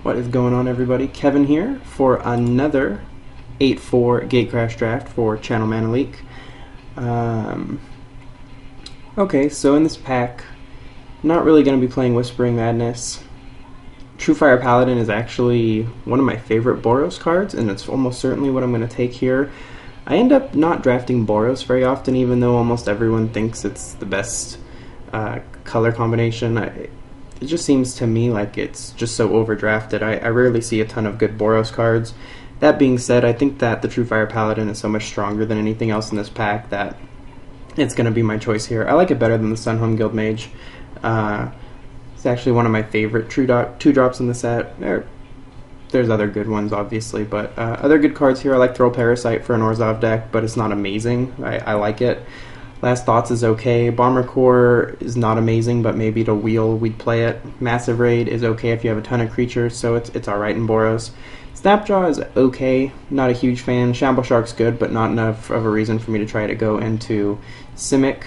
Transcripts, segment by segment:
What is going on, everybody? Kevin here for another 8-4 Gatecrash draft for Channel Manaleek. Okay, so in this pack, not really going to be playing Whispering Madness. True Fire Paladin is actually one of my favorite Boros cards, and it's almost certainly what I'm going to take here. I end up not drafting Boros very often, even though almost everyone thinks it's the best color combination. It just seems to me like it's just so overdrafted. I rarely see a ton of good Boros cards. That being said, I think that the True Fire Paladin is so much stronger than anything else in this pack that it's going to be my choice here. I like it better than the Sunhome Guildmage. It's actually one of my favorite two drops in the set. There's other good ones, obviously, but other good cards here. I like Throw Parasite for an Orzhov deck, but it's not amazing. I like it. Last Thoughts is okay. Bomber Core is not amazing, but maybe to wheel we'd play it. Massive Raid is okay if you have a ton of creatures, so it's alright in Boros. Snapjaw is okay, not a huge fan. Shamble Shark's good, but not enough of a reason for me to try to go into Simic.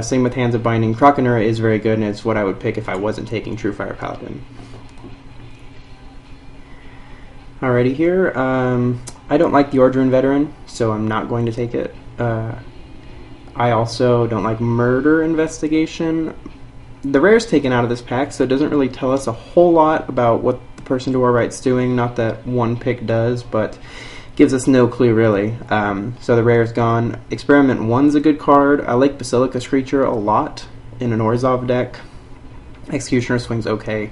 Same with Hands of Binding. Croconura is very good, and it's what I would pick if I wasn't taking True Fire Paladin. Alrighty here. I don't like the Ordrin Veteran, so I'm not going to take it. I also don't like Murder Investigation. The rare's taken out of this pack, so it doesn't really tell us a whole lot about what the person to our right's doing. Not that one pick does, but gives us no clue really. So the rare's gone. Experiment 1's a good card. I like Basilica Screecher a lot in an Orzhov deck. Executioner Swing's okay.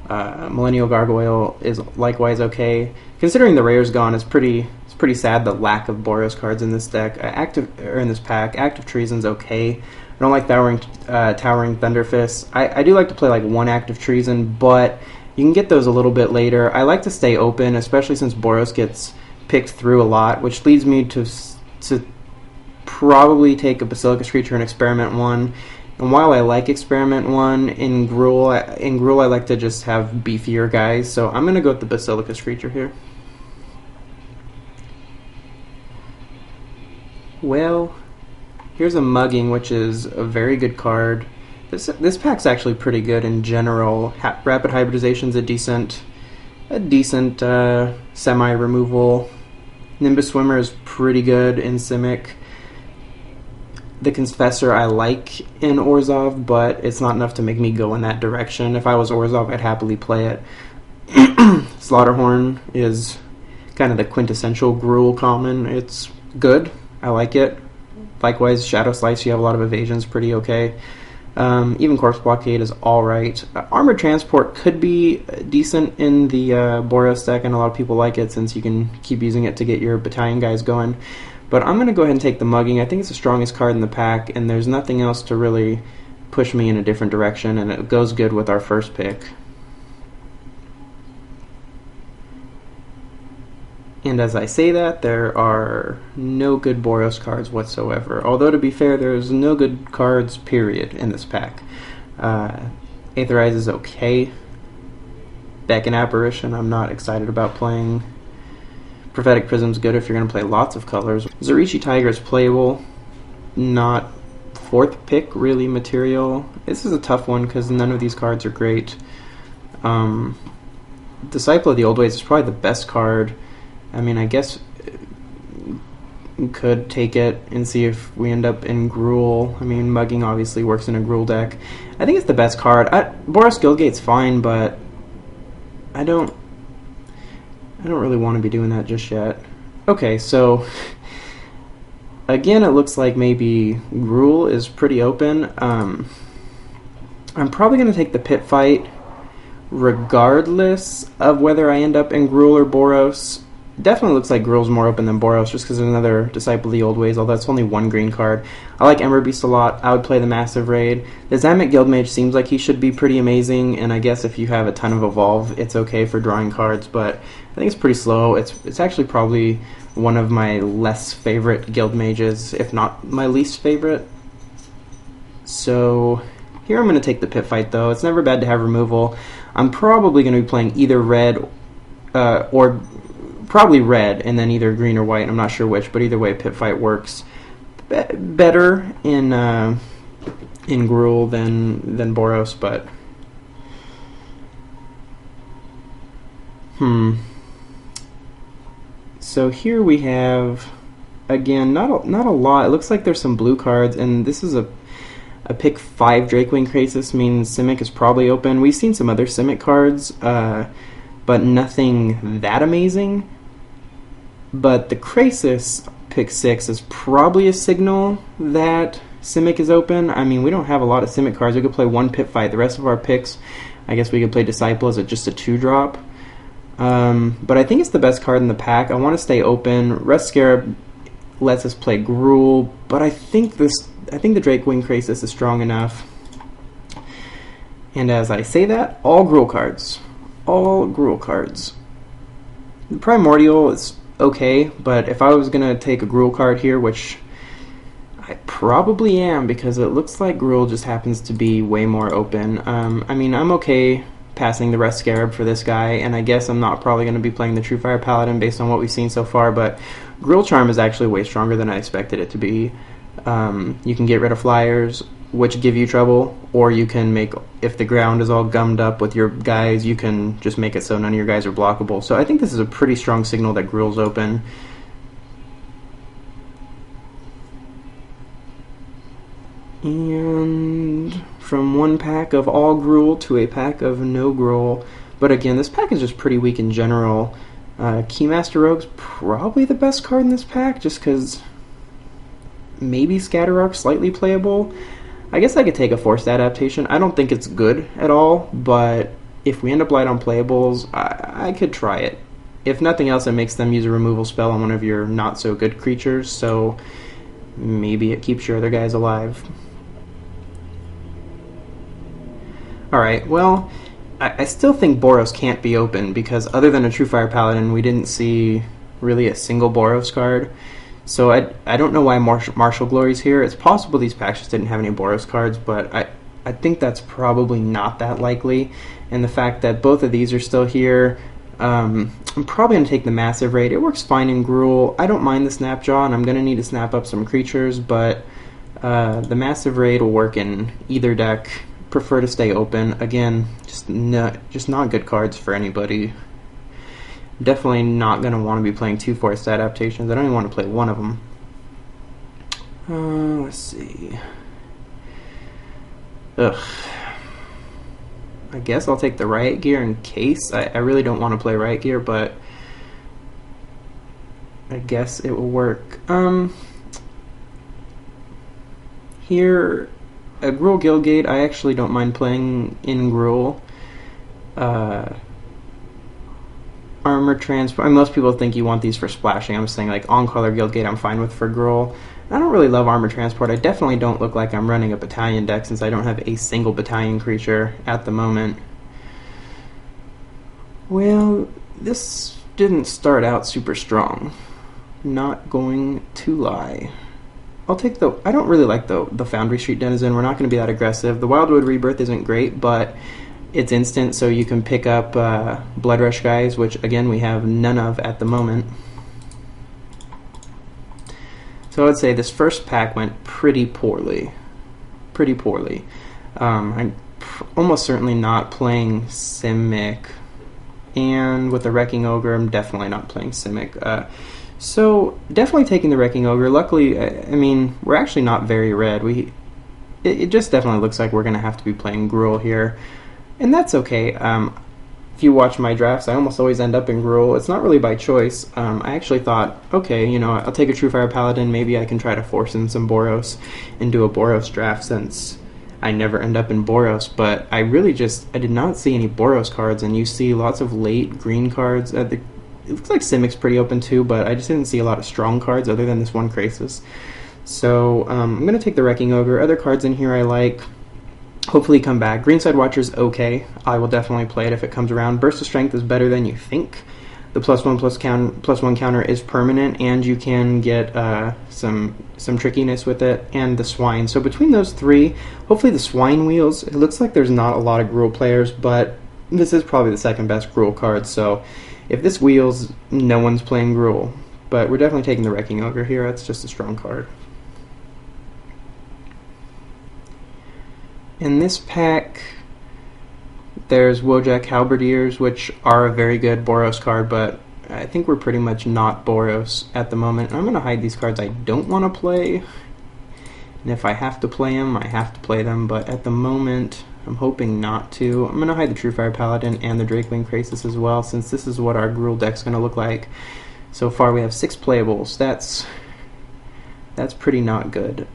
Millennial Gargoyle is likewise okay. Considering the rare's gone, it's pretty sad the lack of Boros cards in this deck. In this pack, Active Treason's okay. I don't like Towering Thunderfist. I do like to play like one Active Treason, but you can get those a little bit later. I like to stay open, especially since Boros gets picked through a lot, which leads me to probably take a Basilica Screecher and Experiment 1. And while I like Experiment 1 in Gruul I like to just have beefier guys, so I'm going to go with the Basilica Screecher here. Well, here's a Mugging, which is a very good card. This pack's actually pretty good in general. Rapid Hybridization's a decent semi-removal. Nimbus Swimmer is pretty good in Simic. The Confessor I like in Orzhov, but it's not enough to make me go in that direction. If I was Orzhov, I'd happily play it. Slaughterhorn is kind of the quintessential Gruul common. It's good. I like it. Likewise, Shadow Slice, you have a lot of evasions, pretty okay. Even Corpse Blockade is alright. Armored Transport could be decent in the Boros deck, and a lot of people like it since you can keep using it to get your battalion guys going. But I'm going to go ahead and take the Mugging. I think it's the strongest card in the pack, and there's nothing else to really push me in a different direction, and it goes good with our first pick. And as I say that, there are no good Boros cards whatsoever. Although, to be fair, there's no good cards, period, in this pack. Aetherize is okay. Beck and Apparition, I'm not excited about playing. Prophetic Prism's good if you're going to play lots of colors. Zarishi Tiger is playable. Not fourth pick, really, material. This is a tough one because none of these cards are great. Disciple of the Old Ways is probably the best card. I mean, I guess we could take it and see if we end up in Gruul. I mean, Mugging obviously works in a Gruul deck. I think it's the best card. Boros Guildgate's fine, but I don't really want to be doing that just yet. Okay, so again, it looks like maybe Gruul is pretty open. I'm probably going to take the Pit Fight regardless of whether I end up in Gruul or Boros. Definitely looks like Gruul's more open than Boros just because there's another Disciple of the Old Ways, although it's only one green card. I like Ember Beast a lot. I would play the Massive Raid. The Zamek Guildmage seems like he should be pretty amazing, and I guess if you have a ton of Evolve, it's okay for drawing cards, but I think it's pretty slow. It's actually probably one of my less favorite Guild Mages, if not my least favorite. So here I'm going to take the Pit Fight, though. It's never bad to have removal. I'm probably going to be playing either red or probably red and then either green or white. I'm not sure which, but either way, Pit Fight works better in Gruul than Boros, but So here we have, again, not a lot. It looks like there's some blue cards, and this is a pick 5 Drakewing Krasis, means Simic is probably open. We've seen some other Simic cards, but nothing that amazing. But the Krasis pick 6 is probably a signal that Simic is open. I mean, we don't have a lot of Simic cards. We could play one pit fight. The rest of our picks, I guess we could play Disciple as just a 2-drop. But I think it's the best card in the pack. I want to stay open. Rust Scarab lets us play Gruul, but I think the Drakewing Krasis is strong enough. And as I say that, all Gruul cards. All Gruul cards. The Primordial is okay, but if I was going to take a Gruul card here, which I probably am because it looks like Gruul just happens to be way more open. I mean, I'm okay passing the Rust Scarab for this guy, and I guess I'm not probably going to be playing the Truefire Paladin based on what we've seen so far, but Gruul Charm is actually way stronger than I expected it to be. You can get rid of flyers, which give you trouble, or you can make, if the ground is all gummed up with your guys, you can just make it so none of your guys are blockable. So I think this is a pretty strong signal that Gruul's open. And from one pack of all Gruul to a pack of no Gruul. But again, this pack is just pretty weak in general. Keymaster Rogue's probably the best card in this pack, just because maybe Scatterark slightly playable. I guess I could take a Forced Adaptation. I don't think it's good at all, but if we end up light on playables, I could try it. If nothing else, it makes them use a removal spell on one of your not-so-good creatures, so maybe it keeps your other guys alive. Alright, well, I still think Boros can't be open, because other than a Truefire Paladin, we didn't see really a single Boros card. So I don't know why Martial Glory's here. It's possible these packs just didn't have any Boros cards, but I think that's probably not that likely. And the fact that both of these are still here, I'm probably going to take the Massive Raid. It works fine in Gruul. I don't mind the Snapjaw, and I'm going to need to snap up some creatures, but the Massive Raid will work in either deck. Prefer to stay open. Again, just not good cards for anybody. Definitely not going to want to be playing 2 Forced Adaptations. I don't even want to play one of them. Let's see. Ugh. I guess I'll take the Riot Gear in case. I really don't want to play Riot Gear, but I guess it will work. Here, a Gruul Guildgate, I actually don't mind playing in Gruul. Armor Transport, I mean, most people think you want these for splashing. I'm saying, like, on-color Guildgate I'm fine with for Gruul. I don't really love Armor Transport. I definitely don't look like I'm running a battalion deck since I don't have a single battalion creature at the moment. Well, this didn't start out super strong. Not going to lie. I'll take the... I don't really like the Foundry Street Denizen. We're not going to be that aggressive. The Wildwood Rebirth isn't great, but it's instant, so you can pick up Blood Rush guys, which, again, we have none of at the moment. So I would say this first pack went pretty poorly. Pretty poorly. I'm almost certainly not playing Simic. And with the Wrecking Ogre, I'm definitely not playing Simic. So definitely taking the Wrecking Ogre. Luckily, I mean, we're actually not very red. It just definitely looks like we're going to have to be playing Gruul here. And that's okay. If you watch my drafts, I almost always end up in Gruul. It's not really by choice. I actually thought, okay, you know, I'll take a Truefire Paladin. Maybe I can try to force in some Boros and do a Boros draft since I never end up in Boros. But I really I did not see any Boros cards, and you see lots of late green cards. It looks like Simic's pretty open too, but I just didn't see a lot of strong cards other than this one Krasis. So I'm going to take the Wrecking Ogre. Other cards in here I like. Hopefully come back. Greenside Watcher's okay. I will definitely play it if it comes around. Burst of Strength is better than you think. The +1/+1 counter is permanent, and you can get some trickiness with it, and the Swine. So between those three, hopefully the Swine wheels. It looks like there's not a lot of Gruul players, but this is probably the second best Gruul card, so if this wheels, no one's playing Gruul. But we're definitely taking the Wrecking Ogre here. That's just a strong card. In this pack, There's Wojak Halberdiers, which are a very good Boros card, but I think we're pretty much not Boros at the moment. I'm going to hide these cards I don't want to play, and if I have to play them, I have to play them, but at the moment, I'm hoping not to. I'm going to hide the Truefire Paladin and the Drakewing Krasis as well, since this is what our Gruul deck's going to look like. So far we have 6 playables. That's pretty not good.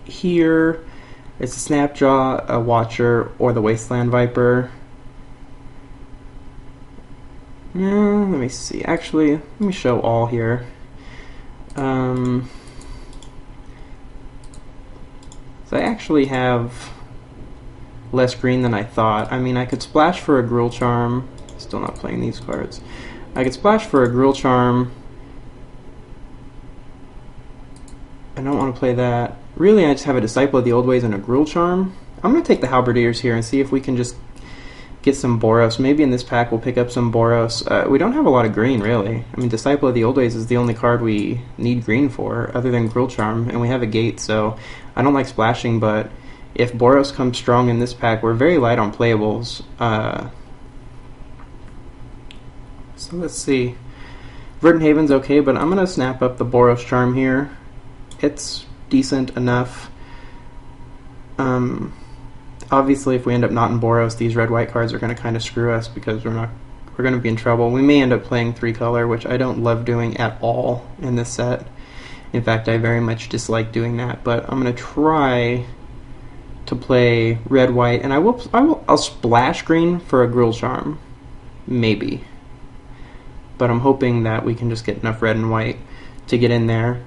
Here, it's a Snapjaw, a Watcher, or the Wasteland Viper. Let me see. Actually, let me show all here. So I actually have less green than I thought. I mean, I could splash for a Gruul Charm. Still not playing these cards. I could splash for a Gruul Charm. I don't want to play that. Really, I just have a Disciple of the Old Ways and a Gruul Charm. I'm going to take the Halberdiers here and see if we can just get some Boros. Maybe in this pack we'll pick up some Boros. We don't have a lot of green, really. I mean, Disciple of the Old Ways is the only card we need green for, other than Gruul Charm, and we have a Gate, so I don't like splashing, but if Boros comes strong in this pack, we're very light on playables. So let's see. Verdant Haven's okay, but I'm going to snap up the Boros Charm here. It's decent enough. Obviously, if we end up not in Boros, these red-white cards are going to kind of screw us because we're going to be in trouble. We may end up playing 3-color, which I don't love doing at all in this set. In fact, I very much dislike doing that. But I'm going to try to play red-white, and I'll splash green for a Gruul Charm, maybe. But I'm hoping that we can just get enough red and white to get in there.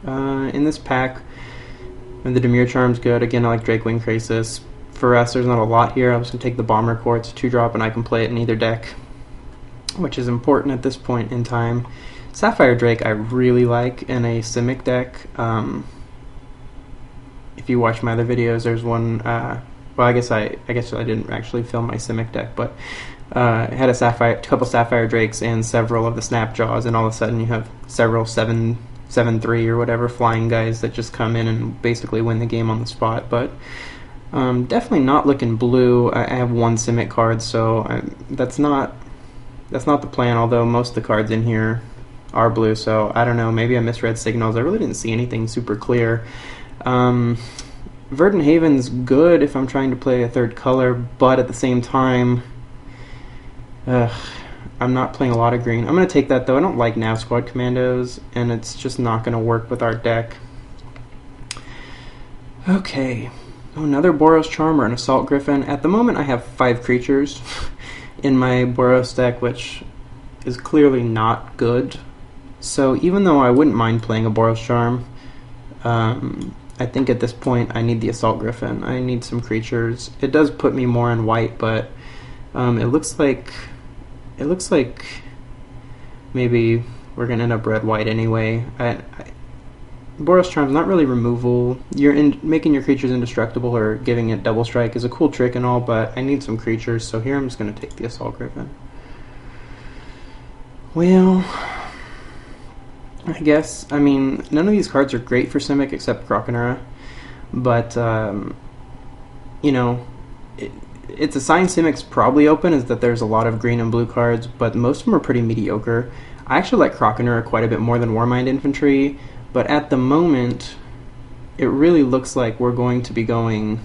In this pack, and the Dimir Charm's good. Again, I like Drakewing Krasis. For us, there's not a lot here. I'm just going to take the Bomber Core. It's a 2-drop, and I can play it in either deck, which is important at this point in time. Sapphire Drake I really like in a Simic deck. If you watch my other videos, there's one... well, I guess I didn't actually film my Simic deck, but it had a couple Sapphire Drakes and several of the Snapjaws, and all of a sudden you have several 7/3 or whatever flying guys that just come in and basically win the game on the spot. But definitely not looking blue. I have one Simic card, so that's not the plan, although most of the cards in here are blue, so I don't know, maybe I misread signals. I really didn't see anything super clear. Verdant Haven's good if I'm trying to play a 3rd color, but at the same time, I'm not playing a lot of green. I'm going to take that, though. I don't like Nav Squad Commandos, and it's just not going to work with our deck. Okay. Oh, another Boros Charm or an Assault Griffin. At the moment, I have 5 creatures in my Boros deck, which is clearly not good. So even though I wouldn't mind playing a Boros Charm, I think at this point I need the Assault Griffin. I need some creatures. It does put me more in white, but it looks like maybe we're gonna end up red-white anyway. Boros Charm's not really removal. Making your creatures indestructible or giving it double strike is a cool trick and all, but I need some creatures, so here I'm just gonna take the Assault Griffin. Well, I guess, I mean, none of these cards are great for Simic except Croconura, but, you know, it's a sign Simic's probably open, is that there's a lot of green and blue cards, but most of them are pretty mediocre. I actually like Croconura quite a bit more than Warmind Infantry, but at the moment, it really looks like we're going to be going,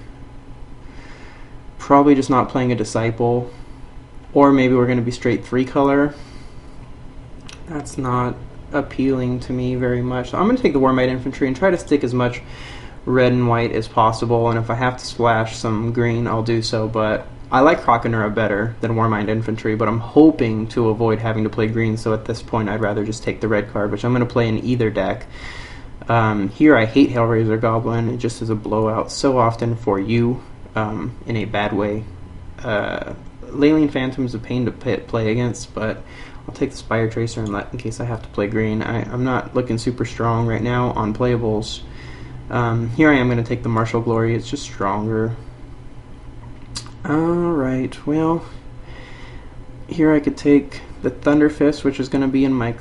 probably just not playing a Disciple, or maybe we're going to be straight 3-color. That's not appealing to me very much. So I'm going to take the Warmind Infantry and try to stick as much red and white as possible, and if I have to splash some green, I'll do so, but I like Croconura better than Warmind Infantry, but I'm hoping to avoid having to play green, so at this point I'd rather just take the red card, which I'm going to play in either deck. Here I hate Hellraiser Goblin. It just is a blowout so often for you, in a bad way. Leyline Phantom is a pain to play against, but I'll take the Spire Tracer in case I have to play green. I'm not looking super strong right now on playables. Here I am going to take the Martial Glory. It's just stronger. Alright, well, here I could take the Thunder Fist, which is going to be in my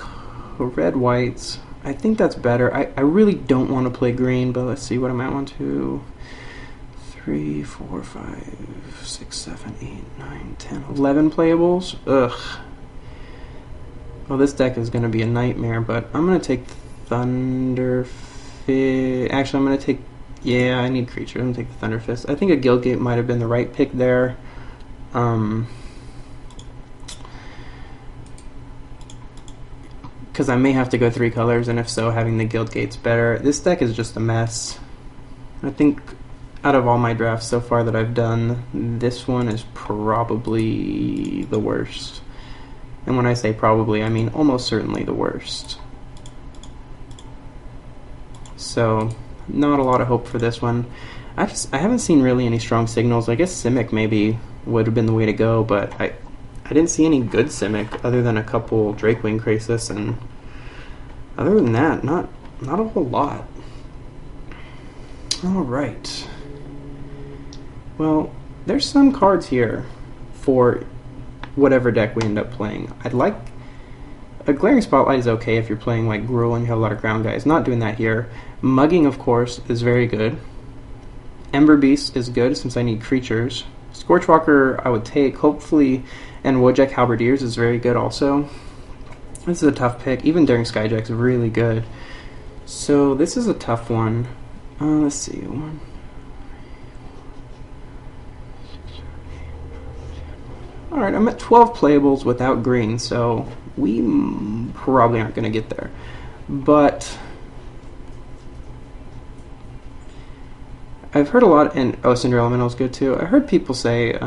red-whites. I think that's better. I really don't want to play green, but let's see what I'm at. 1, 2, 3, 4, 5, 6, 7, 8, 9, 10, 11 playables. Ugh. Well, this deck is going to be a nightmare, but I'm going to take Thunder Fist. Actually, I'm going to take... Yeah, I need creatures. I'm going to take the Thunder Fist. I think a Guildgate might have been the right pick there. Because I may have to go 3 colors, and if so, having the Guildgate's better. This deck is just a mess. I think out of all my drafts so far that I've done, this one is probably the worst. And when I say probably, I mean almost certainly the worst. So, not a lot of hope for this one. I haven't seen really any strong signals. I guess Simic maybe would have been the way to go, but I didn't see any good Simic other than a couple Drakewing Krasis, and other than that, not a whole lot. Alright. Well, there's some cards here for whatever deck we end up playing. I'd like... A Glaring Spotlight is okay if you're playing like Gruul and you have a lot of ground guys. Not doing that here. Mugging, of course, is very good. Ember Beast is good since I need creatures. Scorchwalker I would take, hopefully, and Wojak Halberdiers is very good also. This is a tough pick. Even Daring Skyjack's really good. So this is a tough one. Let's see. Alright, I'm at 12 playables without green, so we probably aren't going to get there. But I've heard a lot, and Cinder Elemental is good too. I heard people say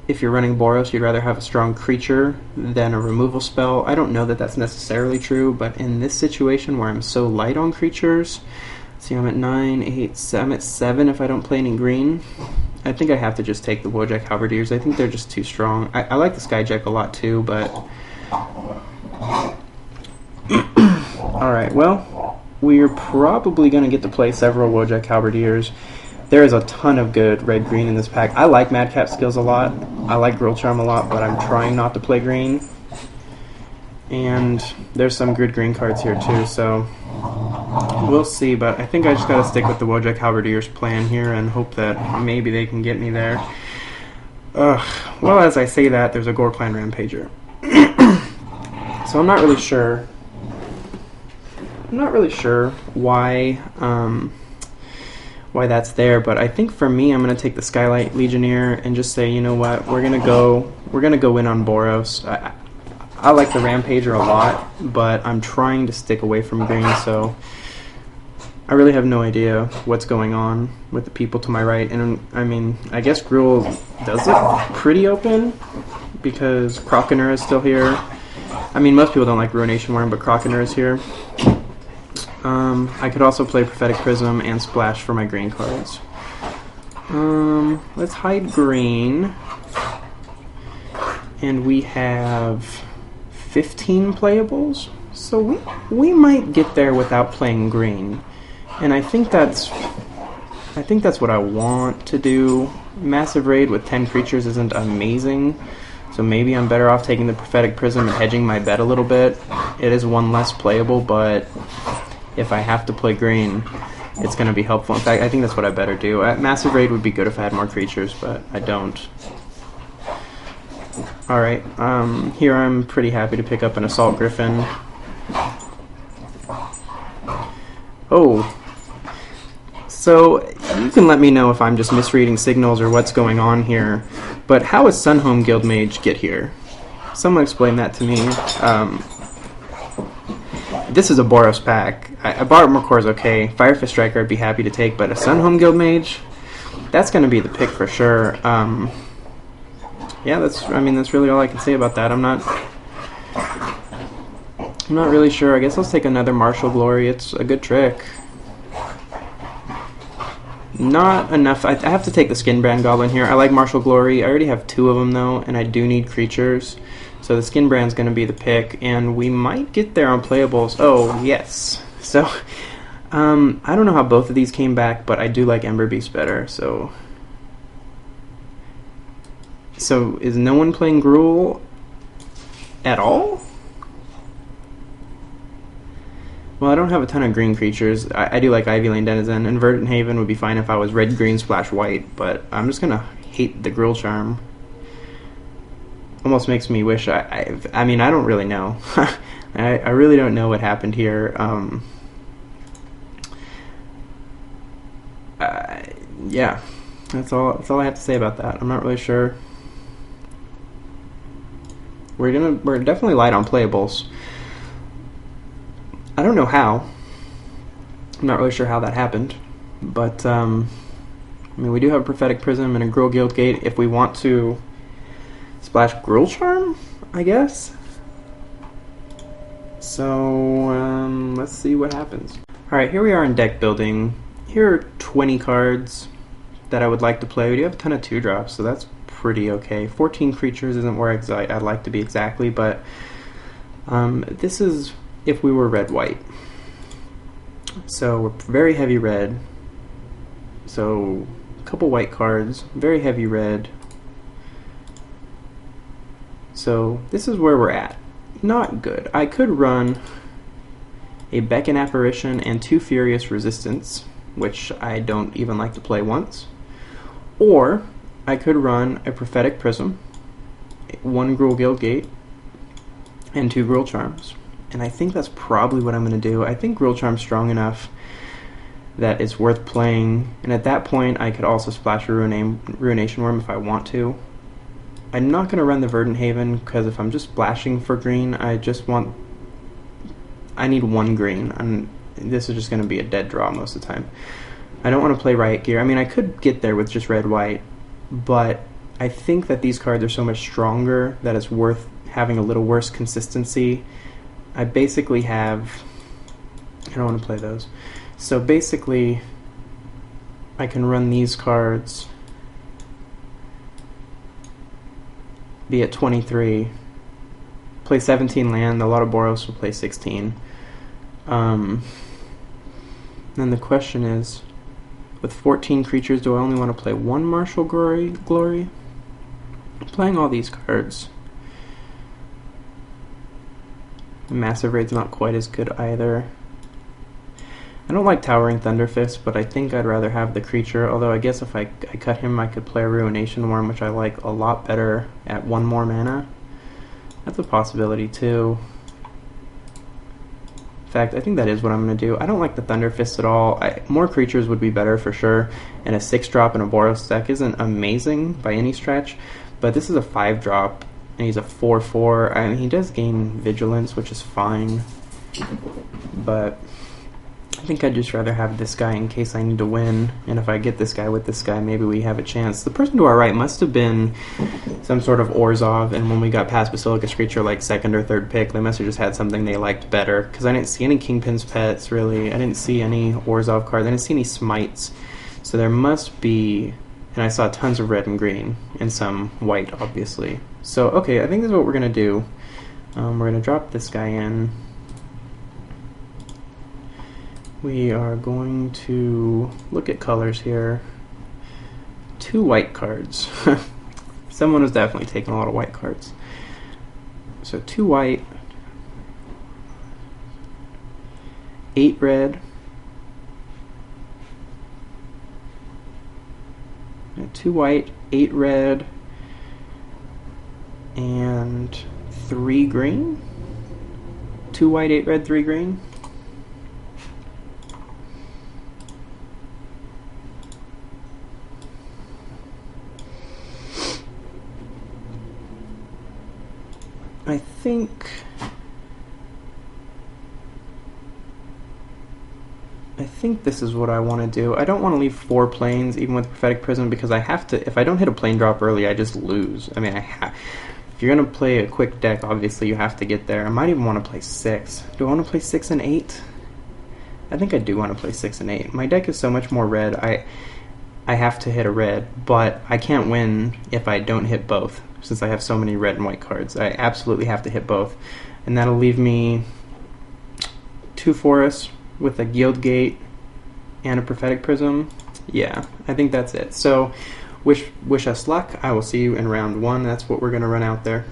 if you're running Boros, you'd rather have a strong creature than a removal spell. I don't know that that's necessarily true, but in this situation where I'm so light on creatures, see, I'm at 9, 8, I'm at 7 if I don't play any green. I think I have to just take the Wojak Halberdiers. I think they're just too strong. I like the Skyjack a lot too, but... Alright, well, we're probably going to get to play several Wojak Halberdiers. There is a ton of good red-green in this pack. I like Madcap Skills a lot. I like Gruul Charm a lot, but I'm trying not to play green. And there's some good green cards here too, so we'll see. But I think I just got to stick with the Wojak Halberdiers plan here and hope that maybe they can get me there. Well, as I say that, there's a Gore-Clan Rampager. So I'm not really sure. Why that's there, but I think for me, I'm gonna take the Skylight Legionnaire and just say, you know what, we're gonna go in on Boros. I like the Rampager a lot, but I'm trying to stick away from green, so I really have no idea what's going on with the people to my right. And I mean, I guess Gruul does look pretty open because Crockener is still here. I mean, most people don't like Ruination Worm, but Crockener is here. I could also play Prophetic Prism and Splash for my green cards. Let's hide green. And we have 15 playables, so we might get there without playing green, and I think that's what I want to do. Massive Raid with 10 creatures isn't amazing, so maybe I'm better off taking the Prophetic Prism and hedging my bet a little bit. It is one less playable, but if I have to play green, it's going to be helpful. In fact, I think that's what I better do. Massive Raid would be good if I had more creatures, but I don't. Alright, here I'm pretty happy to pick up an Assault Griffin. Oh. So, you can let me know if I'm just misreading signals or what's going on here, but how does Sunhome Guildmage get here? Someone explain that to me. This is a Boros pack. A Bartmore is okay. Firefist Striker I'd be happy to take, but a Sunhome Guildmage? That's going to be the pick for sure. Yeah, that's really all I can say about that. I'm not really sure. I guess let's take another Martial Glory. It's a good trick. Not enough. I have to take the Skinbrand Goblin here. I like Martial Glory. I already have 2 of them though, and I do need creatures. So the Skinbrand's going to be the pick, and we might get there on playables. Oh, yes. So, I don't know how both of these came back, but I do like Ember Beast better, so is no one playing Gruul at all? Well, I don't have a ton of green creatures. I do like Ivy Lane Denizen, and Verdant Haven would be fine if I was red, green, splash, white, but I'm just gonna hate the Grill Charm. Almost makes me wish I mean, I don't really know. I really don't know what happened here. Yeah, that's all I have to say about that. I'm not really sure. We're definitely light on playables. I don't know how. I'm not really sure how that happened, but I mean, we do have a Prophetic Prism and a Grill Guild Gate. If we want to splash Grill Charm, I guess. So let's see what happens. All right, here we are in deck building. Here are 20 cards that I would like to play. We do have a ton of 2-drops, so that's pretty okay. 14 creatures isn't where I'd like to be exactly, but this is if we were red-white. So we're very heavy red. So a couple white cards, very heavy red. So this is where we're at. Not good. I could run a Beckon Apparition and 2 Furious Resistance, which I don't even like to play once. Or I could run a Prophetic Prism, 1 Gruul Guild Gate, and 2 Gruul Charms. And I think that's probably what I'm going to do. I think Gruul Charm's strong enough that it's worth playing. And at that point, I could also splash a Ruination Worm if I want to. I'm not going to run the Verdant Haven, because if I'm just splashing for green, I need 1 green. And this is just going to be a dead draw most of the time. I don't want to play Riot Gear. I mean, I could get there with just red-white, but I think that these cards are so much stronger that it's worth having a little worse consistency. I basically have... I don't want to play those. So basically, I can run these cards, be at 23, play 17 land. A lot of Boros will play 16. Then the question is, with 14 creatures, do I only want to play 1 Martial Glory? I'm playing all these cards. The Massive Raid's not quite as good either. I don't like Towering Thunderfist, but I think I'd rather have the creature, although I guess if I cut him, I could play a Ruination Worm, which I like a lot better at 1 more mana. That's a possibility too. In fact, I think that is what I'm going to do. I don't like the Thunderfist at all. More creatures would be better for sure, and a 6-drop in a Boros deck isn't amazing by any stretch, but this is a 5-drop, and he's a 4/4. I mean, he does gain Vigilance, which is fine, but I think I'd just rather have this guy in case I need to win, and if I get this guy with this guy, maybe we have a chance. The person to our right must have been some sort of Orzhov, and when we got past Basilica's Creature, like 2nd or 3rd pick, they must have just had something they liked better, because I didn't see any Kingpin's Pets, really. I didn't see any Orzhov cards. I didn't see any Smites. So there must be... And I saw tons of red and green, and some white, obviously. So, okay, I think this is what we're going to do. We're going to drop this guy in. We are going to look at colors here. 2 white cards. Someone was definitely taking a lot of white cards. So 2 white, 8 red, 2 white, 8 red, and 3 green. 2 white, 8 red, 3 green. I think this is what I want to do. I don't want to leave 4 planes even with Prophetic Prism, because I have to. If I don't hit a plane drop early, I just lose. I mean, if you're gonna play a quick deck, obviously you have to get there. I might even want to play 6. Do I want to play 6 and 8? I think I do want to play 6 and 8. My deck is so much more red. I have to hit a red, but I can't win if I don't hit both, since I have so many red and white cards. I absolutely have to hit both, and that'll leave me 2 forests with a Guild Gate and a Prophetic Prism. Yeah, I think that's it. So wish us luck. I will see you in round 1. That's what we're going to run out there.